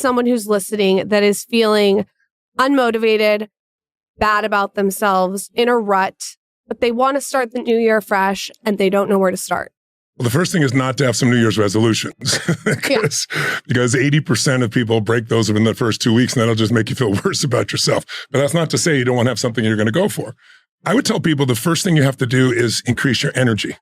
someone who's listening that is feeling unmotivated, bad about themselves, in a rut, but they want to start the new year fresh and they don't know where to start? Well, the first thing is not to have some New Year's resolutions because 80% of people break those within the first 2 weeks, and that'll just make you feel worse about yourself. But that's not to say you don't want to have something you're going to go for. I would tell people the first thing you have to do is increase your energy.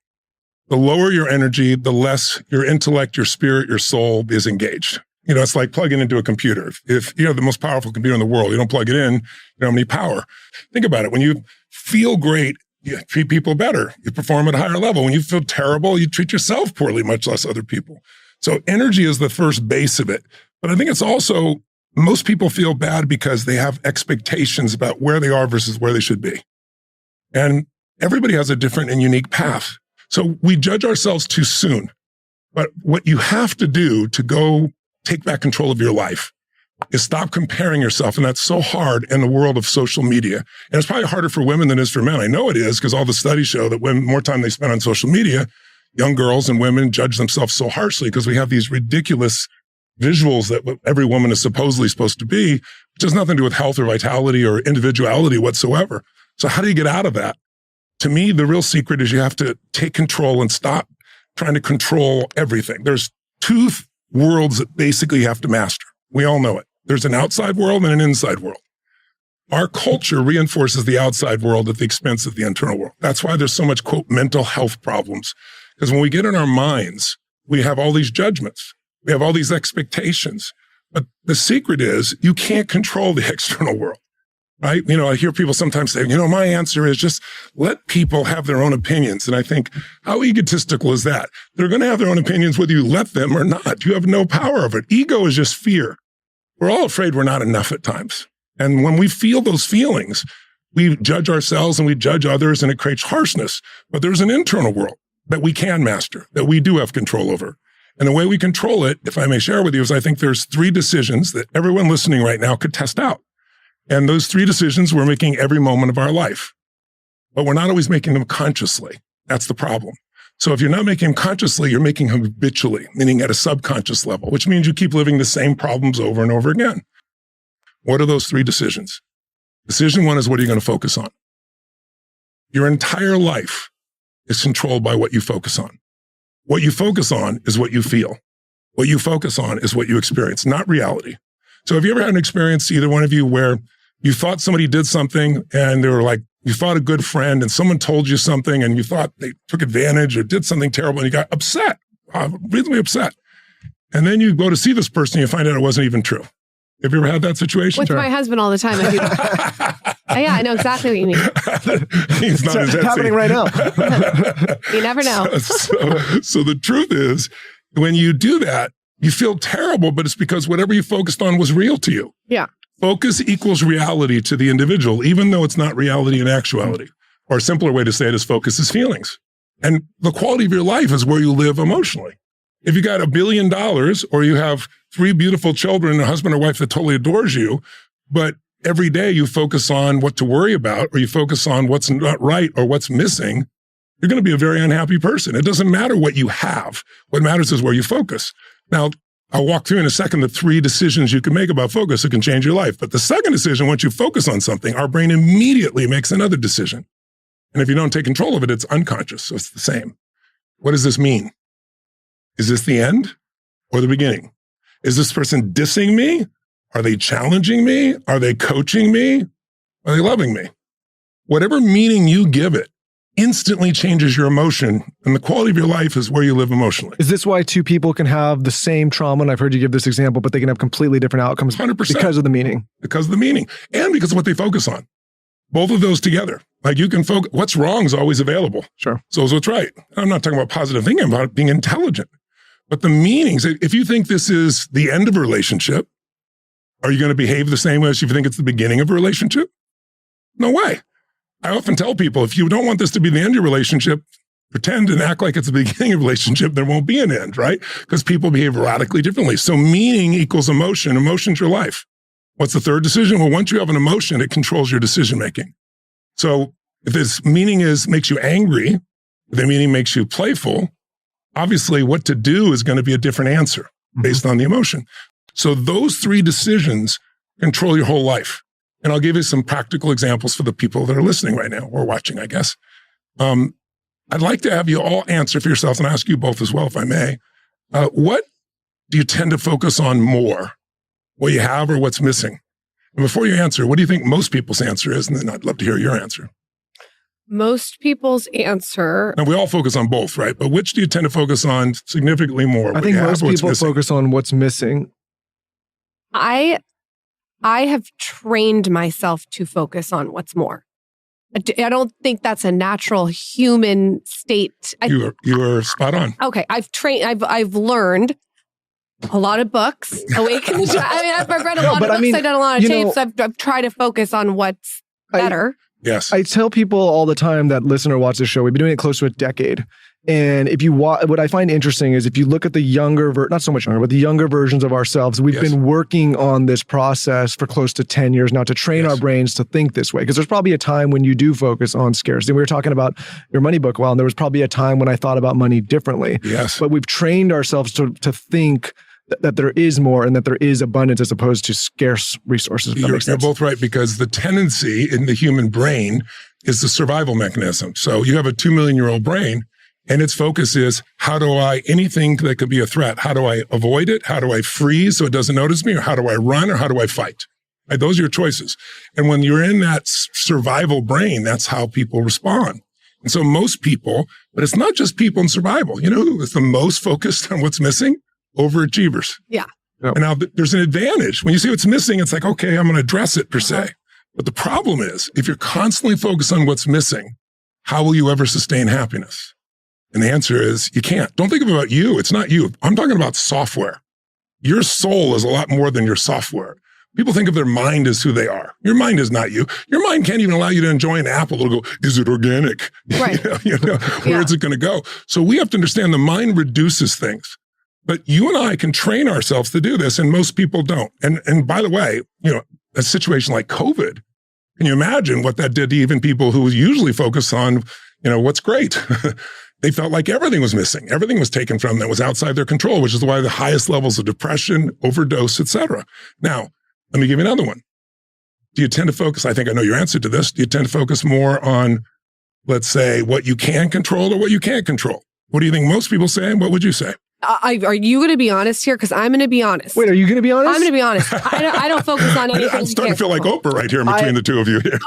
The lower your energy, the less your intellect, your spirit, your soul is engaged. You know, it's like plugging into a computer. If you have the most powerful computer in the world, you don't plug it in, you don't have any power. Think about it. When you feel great, you treat people better. You perform at a higher level. When you feel terrible, you treat yourself poorly, much less other people. So energy is the first base of it. But I think it's also, most people feel bad because they have expectations about where they are versus where they should be. And everybody has a different and unique path. So we judge ourselves too soon. But what you have to do to go take back control of your life is stop comparing yourself. And that's so hard in the world of social media. And it's probably harder for women than it is for men. I know it is because all the studies show that when more time they spend on social media, young girls and women judge themselves so harshly because we have these ridiculous visuals that every woman is supposedly supposed to be, which has nothing to do with health or vitality or individuality whatsoever. So how do you get out of that? To me, the real secret is you have to take control and stop trying to control everything. There's two worlds that basically you have to master. We all know it. There's an outside world and an inside world. Our culture reinforces the outside world at the expense of the internal world. That's why there's so much, quote, mental health problems. Because when we get in our minds, we have all these judgments. We have all these expectations. But the secret is you can't control the external world, right? You know, I hear people sometimes say, you know, my answer is just let people have their own opinions. And I think, how egotistical is that? They're going to have their own opinions whether you let them or not. You have no power over it. Ego is just fear. We're all afraid we're not enough at times. And when we feel those feelings, we judge ourselves and we judge others, and it creates harshness. But there's an internal world that we can master, that we do have control over. And the way we control it, if I may share with you, is I think there's 3 decisions that everyone listening right now could test out. And those 3 decisions we're making every moment of our life. But we're not always making them consciously. That's the problem. So if you're not making them consciously, you're making them habitually, meaning at a subconscious level, which means you keep living the same problems over and over again. What are those 3 decisions? Decision 1 is, what are you going to focus on? Your entire life is controlled by what you focus on. What you focus on is what you feel. What you focus on is what you experience, not reality. So have you ever had an experience, either one of you, where you thought somebody did something and they were like, you thought a good friend and someone told you something and you thought they took advantage or did something terrible and you got upset, really upset. And then you go to see this person and you find out it wasn't even true. Have you ever had that situation? With my husband all the time. Yeah, I know exactly what you mean. He's not It's happening right now. You never know. So the truth is, when you do that, you feel terrible, but it's because whatever you focused on was real to you. Yeah. Focus equals reality to the individual, even though it's not reality in actuality. Or a simpler way to say it is focus is feelings. And the quality of your life is where you live emotionally. If you got $1 billion or you have 3 beautiful children and a husband or wife that totally adores you, but every day you focus on what to worry about, or you focus on what's not right or what's missing, you're going to be a very unhappy person. It doesn't matter what you have. What matters is where you focus. Now, I'll walk through in a second the 3 decisions you can make about focus that can change your life. But the second decision, once you focus on something, our brain immediately makes another decision. And if you don't take control of it, it's unconscious. So it's the same. What does this mean? Is this the end or the beginning? Is this person dissing me? Are they challenging me? Are they coaching me? Are they loving me? Whatever meaning you give it instantly changes your emotion, and the quality of your life is where you live emotionally. Is this why 2 people can have the same trauma? And I've heard you give this example, but they can have completely different outcomes 100%. Because of the meaning. Because of the meaning and because of what they focus on. Both of those together. Like you can focus, what's wrong is always available. Sure. So is what's right. I'm not talking about positive thinking, I'm about being intelligent. But the meanings, if you think this is the end of a relationship, are you going to behave the same way as if you think it's the beginning of a relationship? No way. I often tell people, if you don't want this to be the end of your relationship, pretend and act like it's the beginning of a relationship, there won't be an end, right? Because people behave radically differently. So meaning equals emotion. Emotion's your life. What's the third decision? Well, once you have an emotion, it controls your decision-making. So if this meaning makes you angry, if the meaning makes you playful, obviously what to do is going to be a different answer based on the emotion. So those 3 decisions control your whole life. And I'll give you some practical examples for the people that are listening right now or watching, I guess. I'd like to have you all answer for yourself, and ask you both as well, if I may. What do you tend to focus on more? What you have or what's missing? And before you answer, what do you think most people's answer is? And then I'd love to hear your answer. Most people's answer. Now, we all focus on both, right? But which do you tend to focus on significantly more? I think most people focus on what's missing. I have trained myself to focus on what's more. I don't think that's a natural human state. You are spot on. Okay, I've learned a lot of books. Awaken the Child. I mean, I've read a lot of books. I've done a lot of tapes. I've tried to focus on what's better. Yes. I tell people all the time that listen or watch this show, we've been doing it close to a decade. And if you what I find interesting is if you look at the younger, not so much younger, but the younger versions of ourselves, we've been working on this process for close to 10 years now to train our brains to think this way. Because there's probably a time when you do focus on scarcity. We were talking about your money book a while, and there was probably a time when I thought about money differently. Yes. But we've trained ourselves to think that there is more and that there is abundance as opposed to scarce resources. You're both right, because the tendency in the human brain is the survival mechanism. So you have a 2 million-year-old brain, and its focus is, how do anything that could be a threat, how do I avoid it? How do I freeze so it doesn't notice me? Or how do I run? Or how do I fight? Right? Those are your choices. And when you're in that survival brain, that's how people respond. And so most people, but it's not just people in survival. You know who is the most focused on what's missing? Overachievers. Yeah. And now there's an advantage. When you see what's missing, it's like, okay, I'm going to address it per se. But the problem is, if you're constantly focused on what's missing, how will you ever sustain happiness? And the answer is, you can't. Don't think about you. It's not you. I'm talking about software. Your soul is a lot more than your software. People think of their mind as who they are. Your mind is not you. Your mind can't even allow you to enjoy an apple. It'll go, is it organic? Right. Where is it going to go? So we have to understand the mind reduces things. But you and I can train ourselves to do this, and most people don't. And by the way, a situation like COVID, can you imagine what that did to even people who usually focus on, what's great? They felt like everything was missing. Everything was taken from them, was outside their control, which is why the highest levels of depression, overdose, etc. Now, let me give you another one. Do you tend to focus, I think I know your answer to this, do you tend to focus more on, let's say, what you can control or what you can't control? What do you think most people say, and what would you say? Are you going to be honest here? Because I'm going to be honest. Wait, are you going to be honest? I'm going to be honest. I don't focus on anything. I'm starting to feel like Oprah right here between the two of you here.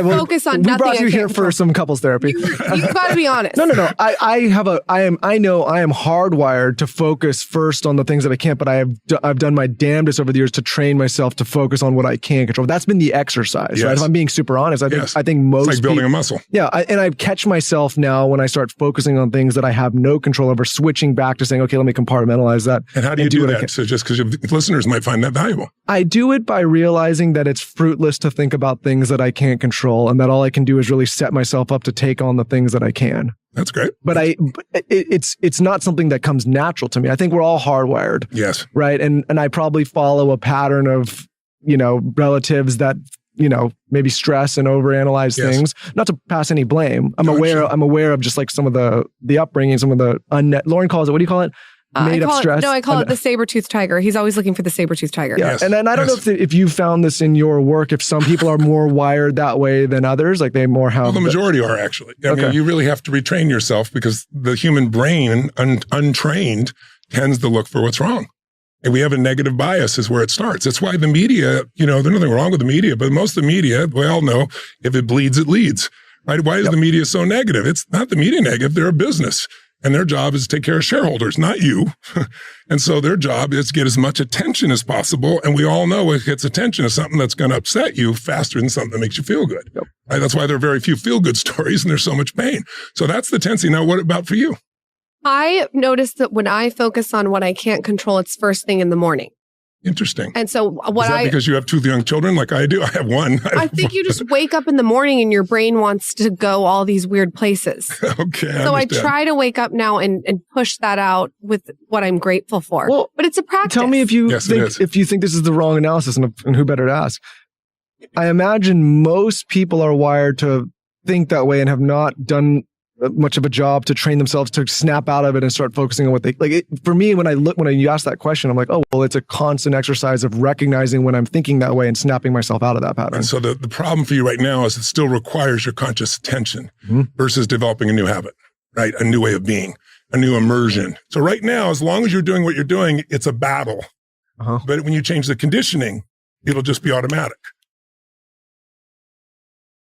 Focus on nothing. We brought you here for some couples therapy. You've got to be honest. No. I know I am hardwired to focus first on the things that I can't, but I've done my damnedest over the years to train myself to focus on what I can control. That's been the exercise, right? If I'm being super honest, I think most it's like building a muscle. Yeah, and I catch myself now when I start focusing on things that I have no control over, switching back to saying, okay, let me compartmentalize that. And how do you do that? So just because listeners might find that valuable. I do it by realizing that it's fruitless to think about things that I can't control, and that all I can do is really set myself up to take on the things that I can. That's great. But it's not something that comes natural to me. I think we're all hardwired. Yes. Right. And I probably follow a pattern of, relatives that, maybe stress and overanalyze things, not to pass any blame. I'm aware of just like some of the upbringing, some of the Lauren calls it, what do you call it? Made up stress. I call it the saber-toothed tiger. He's always looking for the saber-toothed tiger. Yeah. Yes. And then I don't know if you found this in your work, if some people are more wired that way than others, like they more have. Well, the majority are actually. I mean, you really have to retrain yourself, because the human brain, untrained, tends to look for what's wrong. And we have a negative bias is where it starts. That's why the media, there's nothing wrong with the media, but most of the media, we all know, if it bleeds, it leads. Right? Why is the media so negative? It's not the media negative. They're a business. And their job is to take care of shareholders, not you. And so their job is to get as much attention as possible. And we all know it gets attention is something that's going to upset you faster than something that makes you feel good. Yep. Right? That's why there are very few feel-good stories and there's so much pain. So that's the tendency. Now, what about for you? I noticed that when I focus on what I can't control, it's first thing in the morning. Interesting. And so because you have 2 young children like I do? I have one. I think you just wake up in the morning and your brain wants to go all these weird places. Okay. So I try to wake up now and push that out with what I'm grateful for. Well, but it's a practice. Tell me if you think this is the wrong analysis, and who better to ask. I imagine most people are wired to think that way and have not done much of a job to train themselves to snap out of it and start focusing on what they like. For me, when you ask that question, I'm like, oh, well, it's a constant exercise of recognizing when I'm thinking that way and snapping myself out of that pattern. And so the problem for you right now is it still requires your conscious attention versus developing a new habit, right? A new way of being, a new immersion. So right now, as long as you're doing what you're doing, it's a battle. But when you change the conditioning, it'll just be automatic.